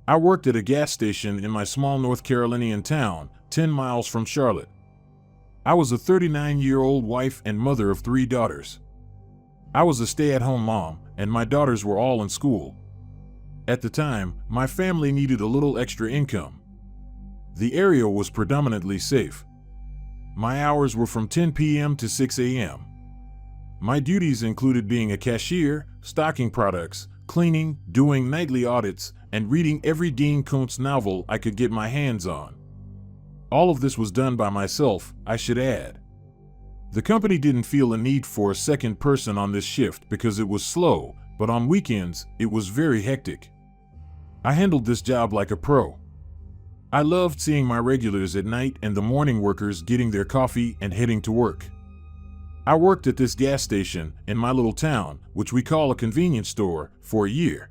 I worked at a gas station in my small North Carolinian town, 10 miles from Charlotte. I was a 39-year-old wife and mother of 3 daughters. I was a stay-at-home mom, and my daughters were all in school. At the time, my family needed a little extra income. The area was predominantly safe. My hours were from 10 p.m. to 6 a.m. My duties included being a cashier, stocking products, cleaning, doing nightly audits, and reading every Dean Koontz novel I could get my hands on. All of this was done by myself, I should add. The company didn't feel a need for a second person on this shift because it was slow, but on weekends, it was very hectic. I handled this job like a pro. I loved seeing my regulars at night and the morning workers getting their coffee and heading to work. I worked at this gas station in my little town, which we call a convenience store, for a year.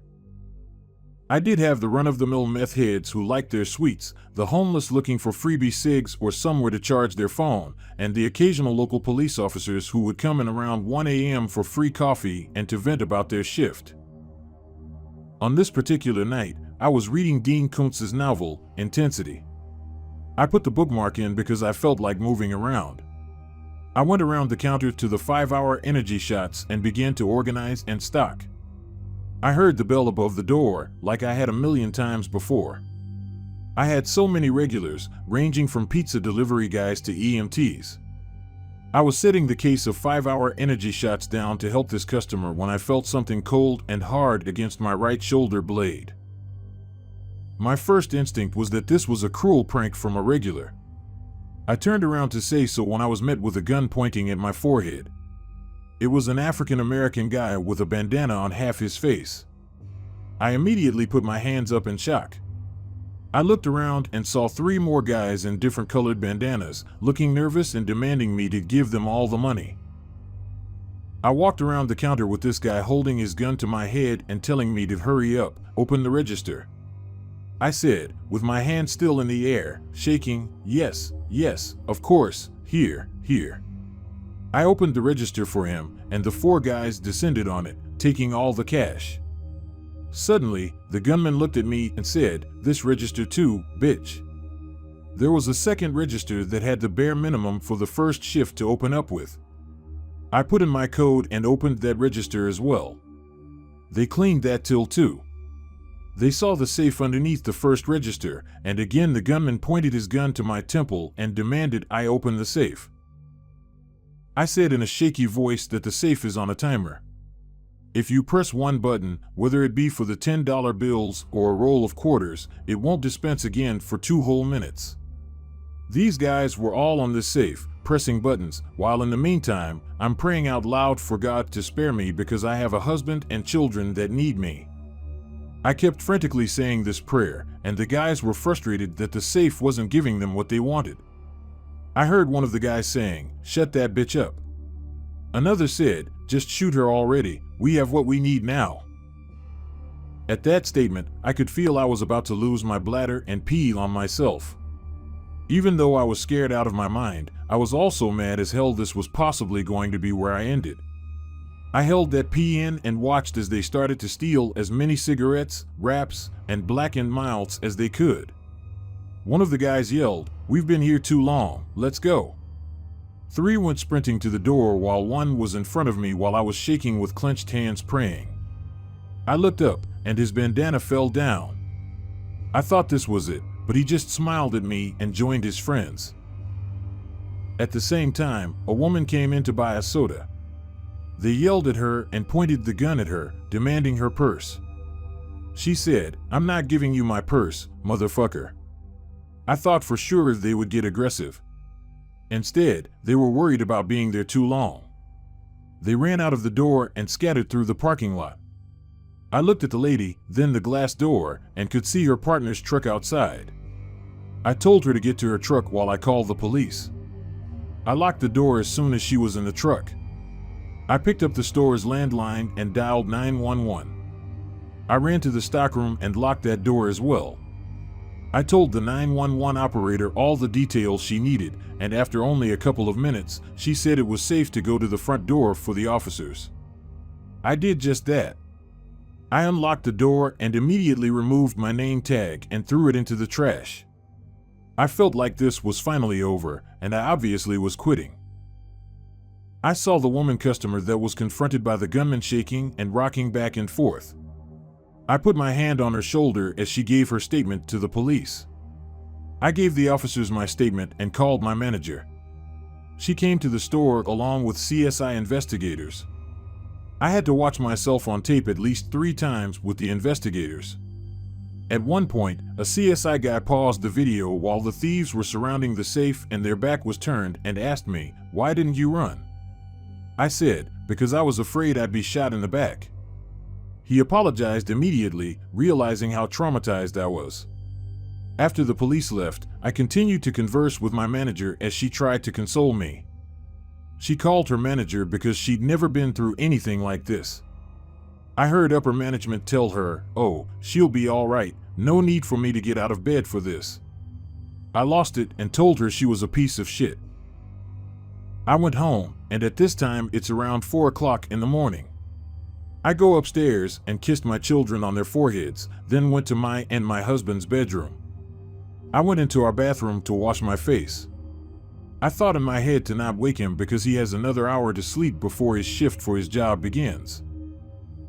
I did have the run-of-the-mill meth heads who liked their sweets, the homeless looking for freebie cigs or somewhere to charge their phone, and the occasional local police officers who would come in around 1 a.m. for free coffee and to vent about their shift. On this particular night, I was reading Dean Koontz's novel, Intensity. I put the bookmark in because I felt like moving around. I went around the counter to the 5-hour energy shots and began to organize and stock. I heard the bell above the door, like I had a million times before. I had so many regulars, ranging from pizza delivery guys to EMTs. I was setting the case of 5-hour energy shots down to help this customer when I felt something cold and hard against my right shoulder blade. My first instinct was that this was a cruel prank from a regular. I turned around to say so when I was met with a gun pointing at my forehead. It was an African-American guy with a bandana on half his face. I immediately put my hands up in shock. I looked around and saw 3 more guys in different colored bandanas, looking nervous and demanding me to give them all the money. I walked around the counter with this guy holding his gun to my head and telling me to hurry up, open the register. I said, with my hand still in the air, shaking, yes, of course, here. I opened the register for him, and the 4 guys descended on it, taking all the cash. Suddenly, the gunman looked at me and said, "This register too, bitch." There was a second register that had the bare minimum for the first shift to open up with. I put in my code and opened that register as well. They cleaned that till too. They saw the safe underneath the first register, and again the gunman pointed his gun to my temple and demanded I open the safe. I said in a shaky voice that the safe is on a timer. If you press one button, whether it be for the $10 bills or a roll of quarters, it won't dispense again for 2 whole minutes. These guys were all on this safe, pressing buttons, while in the meantime, I'm praying out loud for God to spare me because I have a husband and children that need me. I kept frantically saying this prayer, and the guys were frustrated that the safe wasn't giving them what they wanted. I heard one of the guys saying, "Shut that bitch up." Another said, "Just shoot her already, we have what we need now." At that statement, I could feel I was about to lose my bladder and pee on myself. Even though I was scared out of my mind, I was also mad as hell this was possibly going to be where I ended. I held that pee in and watched as they started to steal as many cigarettes, wraps, and Black & Milds as they could. One of the guys yelled, "We've been here too long, let's go." 3 went sprinting to the door while 1 was in front of me while I was shaking with clenched hands praying. I looked up, and his bandana fell down. I thought this was it, but he just smiled at me and joined his friends. At the same time, a woman came in to buy a soda. They yelled at her and pointed the gun at her, demanding her purse. She said, "I'm not giving you my purse, motherfucker." I thought for sure they would get aggressive. Instead, they were worried about being there too long. They ran out of the door and scattered through the parking lot. I looked at the lady, then the glass door, and could see her partner's truck outside. I told her to get to her truck while I called the police. I locked the door as soon as she was in the truck. I picked up the store's landline and dialed 911. I ran to the stockroom and locked that door as well. I told the 911 operator all the details she needed, and after only a couple of minutes, she said it was safe to go to the front door for the officers. I did just that. I unlocked the door and immediately removed my name tag and threw it into the trash. I felt like this was finally over, and I obviously was quitting. I saw the woman customer that was confronted by the gunman shaking and rocking back and forth. I put my hand on her shoulder as she gave her statement to the police. I gave the officers my statement and called my manager. She came to the store along with CSI investigators. I had to watch myself on tape at least 3 times with the investigators. At one point, a CSI guy paused the video while the thieves were surrounding the safe and their back was turned and asked me, "Why didn't you run?" I said, "Because I was afraid I'd be shot in the back." He apologized immediately, realizing how traumatized I was. After the police left, I continued to converse with my manager as she tried to console me. She called her manager because she'd never been through anything like this. I heard upper management tell her, "Oh, she'll be all right, no need for me to get out of bed for this." I lost it and told her she was a piece of shit. I went home, and at this time it's around 4 o'clock in the morning. I go upstairs and kissed my children on their foreheads, then went to my and my husband's bedroom. I went into our bathroom to wash my face. I thought in my head to not wake him because he has another hour to sleep before his shift for his job begins.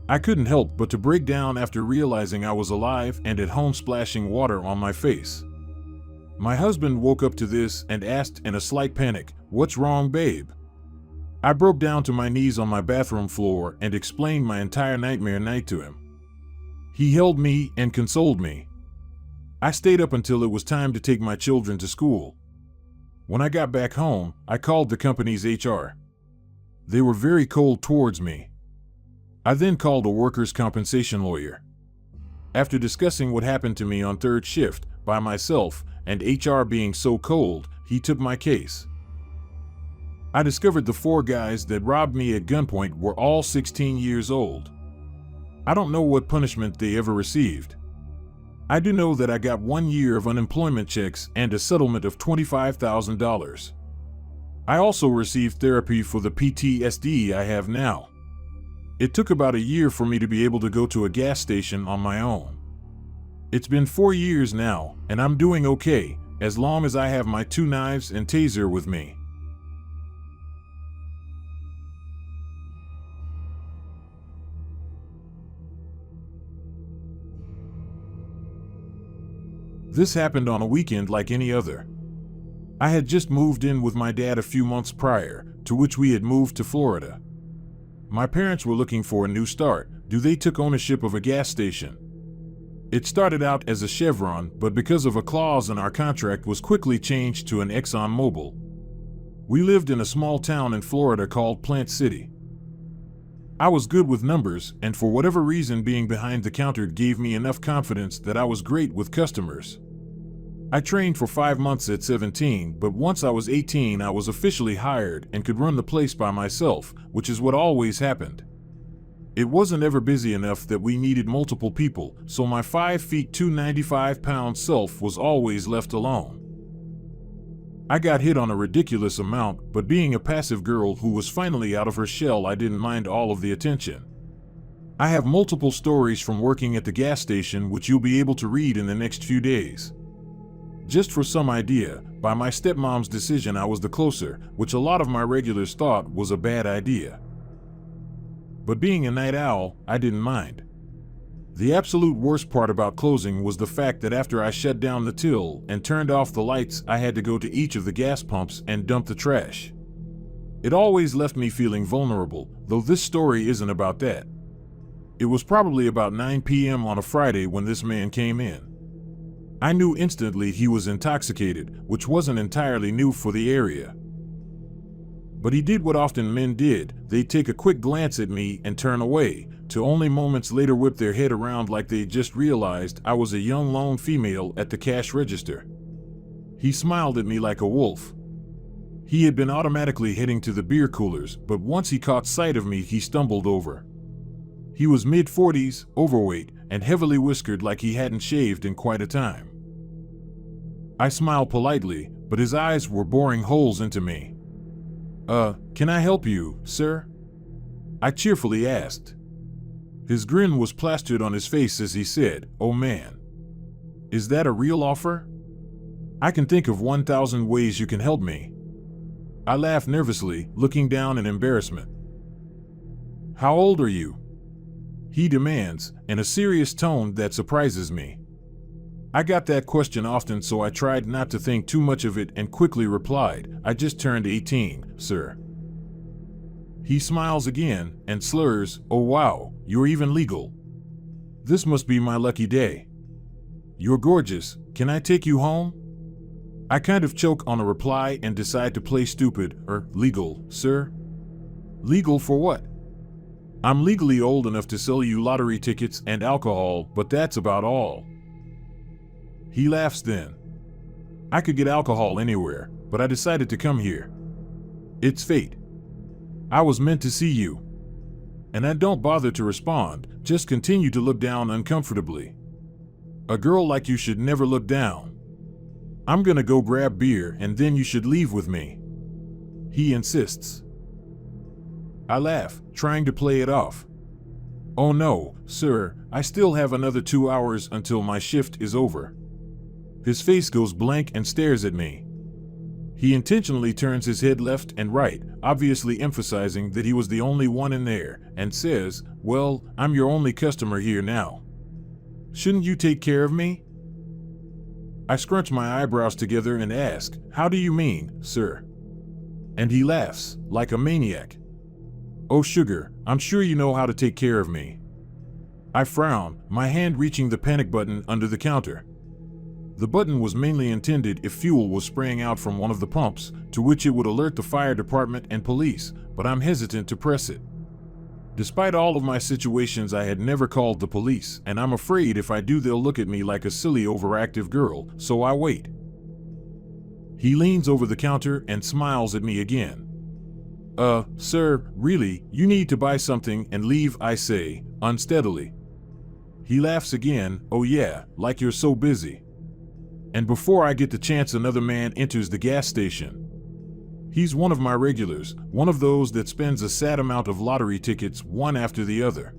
I couldn't help but to break down after realizing I was alive and at home splashing water on my face. My husband woke up to this and asked in a slight panic, "What's wrong, babe?" I broke down to my knees on my bathroom floor and explained my entire nightmare night to him. He held me and consoled me. I stayed up until it was time to take my children to school. When I got back home, I called the company's HR. They were very cold towards me. I then called a workers' compensation lawyer. After discussing what happened to me on third shift by myself and HR being so cold, he took my case. I discovered the 4 guys that robbed me at gunpoint were all 16 years old. I don't know what punishment they ever received. I do know that I got 1 year of unemployment checks and a settlement of $25,000. I also received therapy for the PTSD I have now. It took about a year for me to be able to go to a gas station on my own. It's been 4 years now, and I'm doing okay, as long as I have my 2 knives and taser with me. This happened on a weekend like any other. I had just moved in with my dad a few months prior, to which we had moved to Florida. My parents were looking for a new start. They took ownership of a gas station. It started out as a Chevron, but because of a clause in our contract was quickly changed to an ExxonMobil. We lived in a small town in Florida called Plant City. I was good with numbers, and for whatever reason being behind the counter gave me enough confidence that I was great with customers. I trained for 5 months at 17, but once I was 18 I was officially hired and could run the place by myself, which is what always happened. It wasn't ever busy enough that we needed multiple people, so my 5 feet 295 pound self was always left alone. I got hit on a ridiculous amount, but being a passive girl who was finally out of her shell, I didn't mind all of the attention. I have multiple stories from working at the gas station which you'll be able to read in the next few days. Just for some idea, by my stepmom's decision I was the closer, which a lot of my regulars thought was a bad idea. But being a night owl, I didn't mind. The absolute worst part about closing was the fact that after I shut down the till and turned off the lights, I had to go to each of the gas pumps and dump the trash. It always left me feeling vulnerable, though this story isn't about that. It was probably about 9 p.m. on a Friday when this man came in. I knew instantly he was intoxicated, which wasn't entirely new for the area. But he did what often men did. They'd take a quick glance at me and turn away, to only moments later whip their head around like they just realized I was a young lone female at the cash register. He smiled at me like a wolf. He had been automatically heading to the beer coolers, but once he caught sight of me, he stumbled over. He was mid-40s, overweight, and heavily whiskered like he hadn't shaved in quite a time. I smiled politely, but his eyes were boring holes into me. Can I help you, sir?" I cheerfully asked. His grin was plastered on his face as he said, "Oh man. Is that a real offer? I can think of 1,000 ways you can help me." I laughed nervously, looking down in embarrassment. "How old are you?" he demands, in a serious tone that surprises me. I got that question often, so I tried not to think too much of it and quickly replied, "I just turned 18, sir." He smiles again and slurs, "Oh wow, you're even legal. This must be my lucky day. You're gorgeous, can I take you home?" I kind of choke on a reply and decide to play stupid. Legal, sir? Legal for what? I'm legally old enough to sell you lottery tickets and alcohol, but that's about all. He laughs then. I could get alcohol anywhere, but I decided to come here. It's fate. I was meant to see you. And I don't bother to respond, just continue to look down uncomfortably. A girl like you should never look down. I'm gonna go grab beer and then you should leave with me. He insists. I laugh, trying to play it off. "Oh no, sir, I still have another 2 hours until my shift is over." His face goes blank and stares at me. He intentionally turns his head left and right, obviously emphasizing that he was the only one in there, and says, "Well, I'm your only customer here now. Shouldn't you take care of me?" I scrunch my eyebrows together and ask, "How do you mean, sir?" And he laughs, like a maniac. "Oh sugar, I'm sure you know how to take care of me." I frown, my hand reaching the panic button under the counter. The button was mainly intended if fuel was spraying out from one of the pumps, to which it would alert the fire department and police, but I'm hesitant to press it. Despite all of my situations, I had never called the police, and I'm afraid if I do they'll look at me like a silly overactive girl, so I wait. He leans over the counter and smiles at me again. Sir, really, you need to buy something and leave," I say, unsteadily. He laughs again, "Oh yeah, like you're so busy." And before I get the chance, another man enters the gas station. He's one of my regulars, one of those that spends a sad amount of lottery tickets one after the other.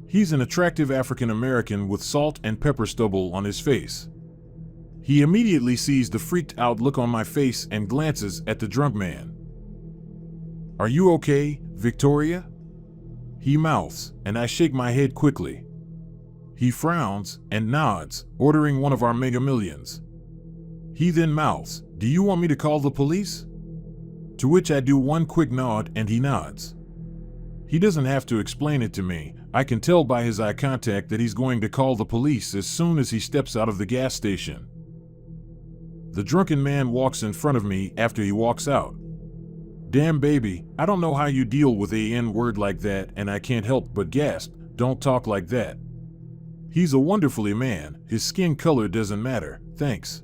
He's an attractive African American with salt and pepper stubble on his face. He immediately sees the freaked out look on my face and glances at the drunk man. "Are you okay, Victoria?" he mouths, and I shake my head quickly. He frowns and nods, ordering one of our Mega Millions. He then mouths, "Do you want me to call the police?" To which I do one quick nod and he nods. He doesn't have to explain it to me. I can tell by his eye contact that he's going to call the police as soon as he steps out of the gas station. The drunken man walks in front of me after he walks out. Damn baby, I don't know how you deal with a N-word like that, and I can't help but gasp, "Don't talk like that." He's a wonderfully man, his skin color doesn't matter, thanks.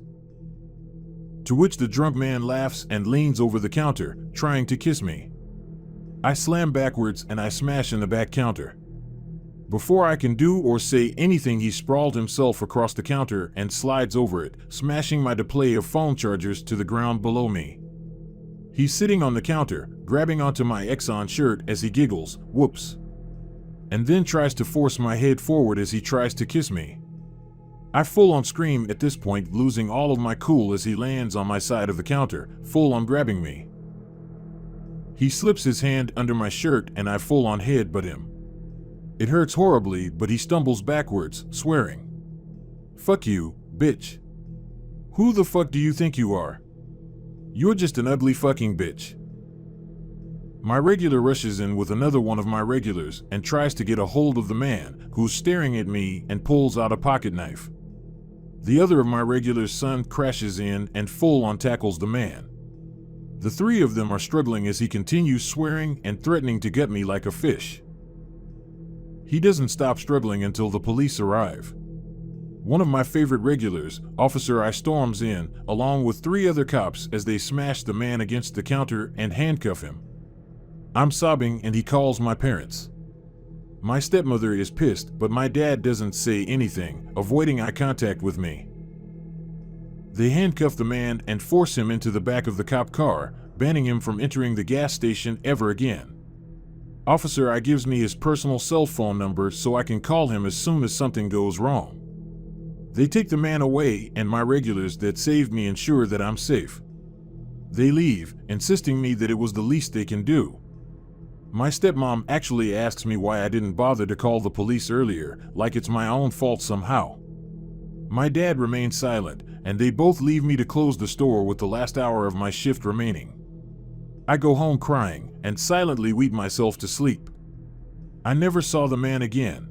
To which the drunk man laughs and leans over the counter, trying to kiss me. I slam backwards and I smash in the back counter. Before I can do or say anything, he sprawled himself across the counter and slides over it, smashing my display of phone chargers to the ground below me. He's sitting on the counter, grabbing onto my Exxon shirt as he giggles, "Whoops," and then tries to force my head forward as he tries to kiss me. I full on scream at this point, losing all of my cool as he lands on my side of the counter, full on grabbing me. He slips his hand under my shirt and I full on headbutt him. It hurts horribly, but he stumbles backwards, swearing, "Fuck you, bitch. Who the fuck do you think you are? You're just an ugly fucking bitch." My regular rushes in with another one of my regulars and tries to get a hold of the man, who's staring at me, and pulls out a pocket knife. The other of my regulars' son crashes in and full on tackles the man. The three of them are struggling as he continues swearing and threatening to gut me like a fish. He doesn't stop struggling until the police arrive. One of my favorite regulars, Officer I, storms in, along with 3 other cops, as they smash the man against the counter and handcuff him. I'm sobbing and he calls my parents. My stepmother is pissed, but my dad doesn't say anything, avoiding eye contact with me. They handcuff the man and force him into the back of the cop car, banning him from entering the gas station ever again. Officer I gives me his personal cell phone number so I can call him as soon as something goes wrong. They take the man away, and my regulars that saved me ensure that I'm safe. They leave, insisting me that it was the least they can do. My stepmom actually asks me why I didn't bother to call the police earlier, like it's my own fault somehow. My dad remains silent, and they both leave me to close the store with the last hour of my shift remaining. I go home crying and silently weep myself to sleep. I never saw the man again.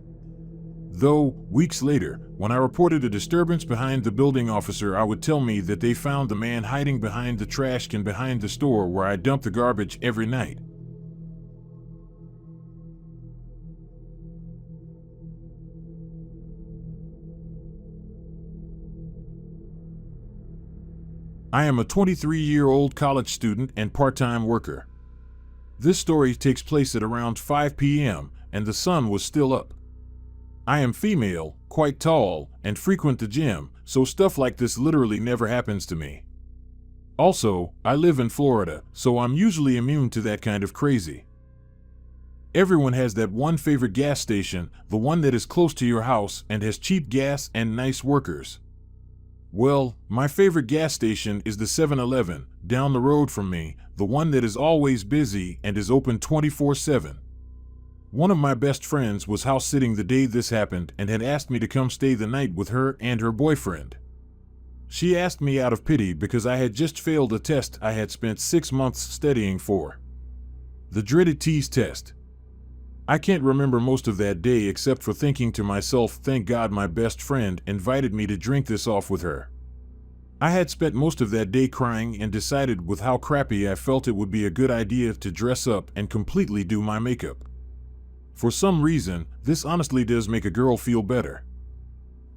Though, weeks later, when I reported a disturbance behind the building, officer I would tell me that they found the man hiding behind the trash can behind the store where I dump the garbage every night. I am a 23-year-old college student and part-time worker. This story takes place at around 5 p.m., and the sun was still up. I am female, quite tall, and frequent the gym, so stuff like this literally never happens to me. Also, I live in Florida, so I'm usually immune to that kind of crazy. Everyone has that one favorite gas station, the one that is close to your house and has cheap gas and nice workers. Well, my favorite gas station is the 7-Eleven, down the road from me, the one that is always busy and is open 24/7. One of my best friends was house sitting the day this happened and had asked me to come stay the night with her and her boyfriend. She asked me out of pity because I had just failed a test I had spent 6 months studying for. The dreaded TEAS test. I can't remember most of that day except for thinking to myself, thank God my best friend invited me to drink this off with her. I had spent most of that day crying and decided with how crappy I felt it would be a good idea to dress up and completely do my makeup. For some reason, this honestly does make a girl feel better.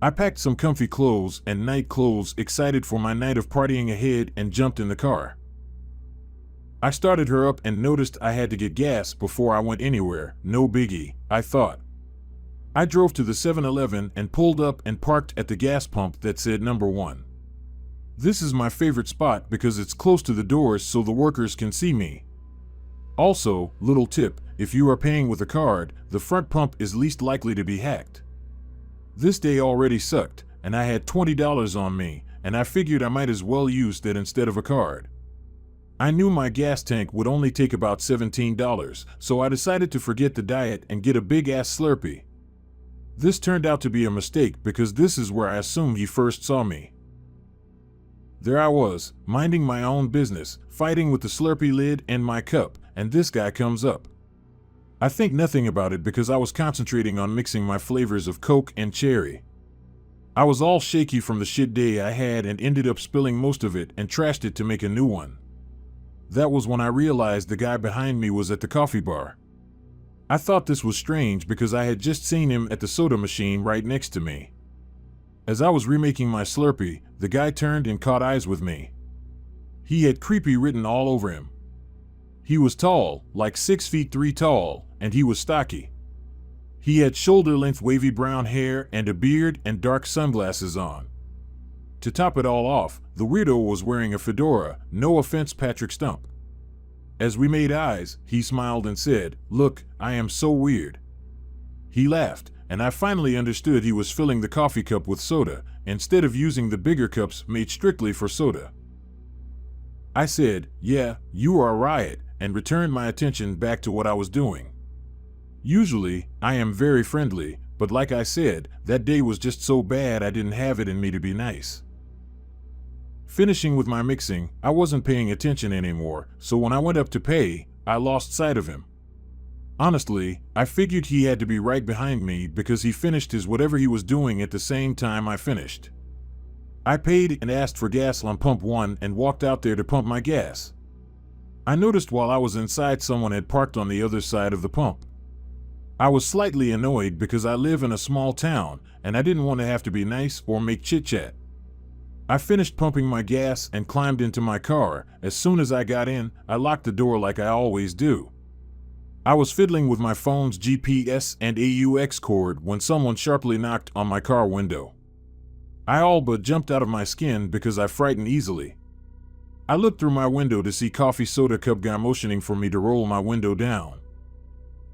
I packed some comfy clothes and night clothes, excited for my night of partying ahead, and jumped in the car. I started her up and noticed I had to get gas before I went anywhere. No biggie, I thought. I drove to the 7-Eleven and pulled up and parked at the gas pump that said number 1. This is my favorite spot because it's close to the doors so the workers can see me. Also, little tip, if you are paying with a card, the front pump is least likely to be hacked. This day already sucked, and I had $20 on me, and I figured I might as well use that instead of a card. I knew my gas tank would only take about $17, so I decided to forget the diet and get a big-ass Slurpee. This turned out to be a mistake because this is where I assumed he first saw me. There I was, minding my own business, fighting with the Slurpee lid and my cup, and this guy comes up. I think nothing about it because I was concentrating on mixing my flavors of Coke and cherry. I was all shaky from the shit day I had and ended up spilling most of it and trashed it to make a new one. That was when I realized the guy behind me was at the coffee bar. I thought this was strange because I had just seen him at the soda machine right next to me. As I was remaking my Slurpee, the guy turned and caught eyes with me. He had creepy written all over him. He was tall, like 6 feet 3 tall, and he was stocky. He had shoulder-length wavy brown hair and a beard and dark sunglasses on. To top it all off, the weirdo was wearing a fedora, no offense Patrick Stump. As we made eyes, he smiled and said, "Look, I am so weird." He laughed, and I finally understood he was filling the coffee cup with soda, instead of using the bigger cups made strictly for soda. I said, "Yeah, you are a riot," and returned my attention back to what I was doing. Usually, I am very friendly, but like I said, that day was just so bad I didn't have it in me to be nice. Finishing with my mixing, I wasn't paying attention anymore, so when I went up to pay, I lost sight of him. Honestly, I figured he had to be right behind me because he finished his whatever he was doing at the same time I finished. I paid and asked for gas on pump 1 and walked out there to pump my gas. I noticed while I was inside someone had parked on the other side of the pump. I was slightly annoyed because I live in a small town and I didn't want to have to be nice or make chit-chat. I finished pumping my gas and climbed into my car. As soon as I got in, I locked the door like I always do. I was fiddling with my phone's GPS and AUX cord when someone sharply knocked on my car window. I all but jumped out of my skin because I frighten easily. I looked through my window to see coffee soda cup guy motioning for me to roll my window down.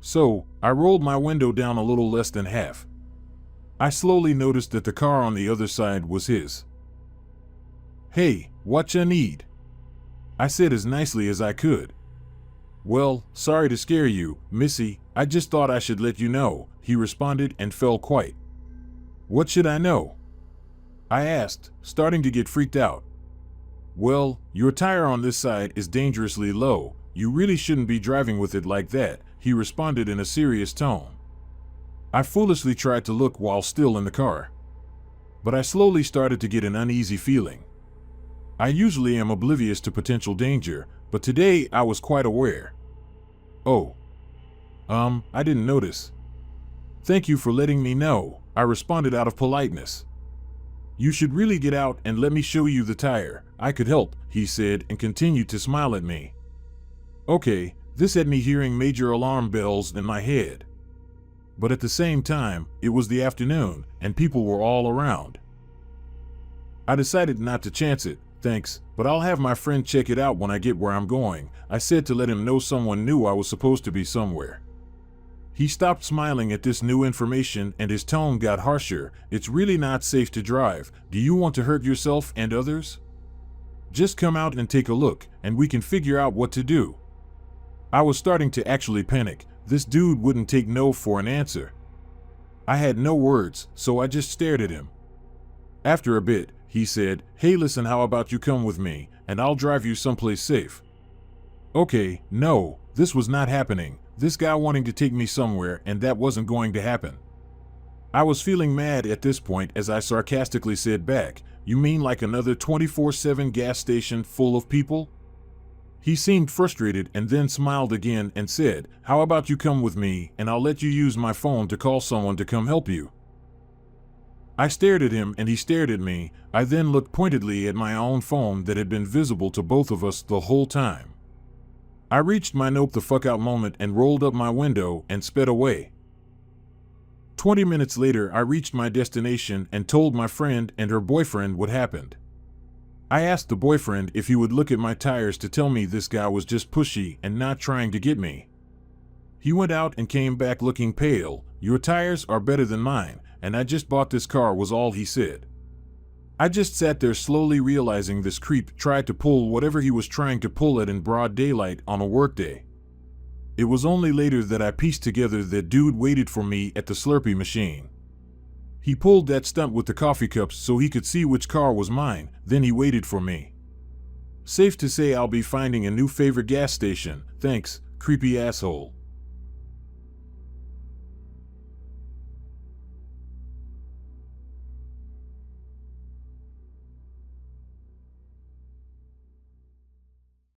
So, I rolled my window down a little less than half. I slowly noticed that the car on the other side was his. "Hey, what ya need?" I said as nicely as I could. "Well, sorry to scare you, Missy, I just thought I should let you know," he responded and fell quiet. "What should I know?" I asked, starting to get freaked out. "Well, your tire on this side is dangerously low. You really shouldn't be driving with it like that," he responded in a serious tone. I foolishly tried to look while still in the car. But I slowly started to get an uneasy feeling. I usually am oblivious to potential danger, but today I was quite aware. "Oh. I didn't notice." "Thank you for letting me know," I responded out of politeness. "You should really get out and let me show you the tire. I could help," he said and continued to smile at me. Okay, this had me hearing major alarm bells in my head. But at the same time, it was the afternoon, and people were all around. I decided not to chance it. "Thanks, but I'll have my friend check it out when I get where I'm going," I said to let him know someone knew I was supposed to be somewhere. He stopped smiling at this new information and his tone got harsher. "It's really not safe to drive. Do you want to hurt yourself and others? Just come out and take a look, and we can figure out what to do." I was starting to actually panic. This dude wouldn't take no for an answer. I had no words, so I just stared at him. After a bit, he said, "Hey, listen, how about you come with me, and I'll drive you someplace safe?" Okay, no, this was not happening. This guy wanting to take me somewhere, and that wasn't going to happen. I was feeling mad at this point as I sarcastically said back, "You mean like another 24/7 gas station full of people?" He seemed frustrated and then smiled again and said, "How about you come with me, and I'll let you use my phone to call someone to come help you?" I stared at him and he stared at me. I then looked pointedly at my own phone that had been visible to both of us the whole time. I reached my nope the fuck out moment and rolled up my window and sped away. 20 minutes later, I reached my destination and told my friend and her boyfriend what happened. I asked the boyfriend if he would look at my tires to tell me this guy was just pushy and not trying to get me. He went out and came back looking pale. "Your tires are better than mine, and I just bought this car," was all he said. I just sat there slowly realizing this creep tried to pull whatever he was trying to pull at in broad daylight on a workday. It was only later that I pieced together that dude waited for me at the Slurpee machine. He pulled that stunt with the coffee cups so he could see which car was mine, then he waited for me. Safe to say I'll be finding a new favorite gas station. Thanks, creepy asshole.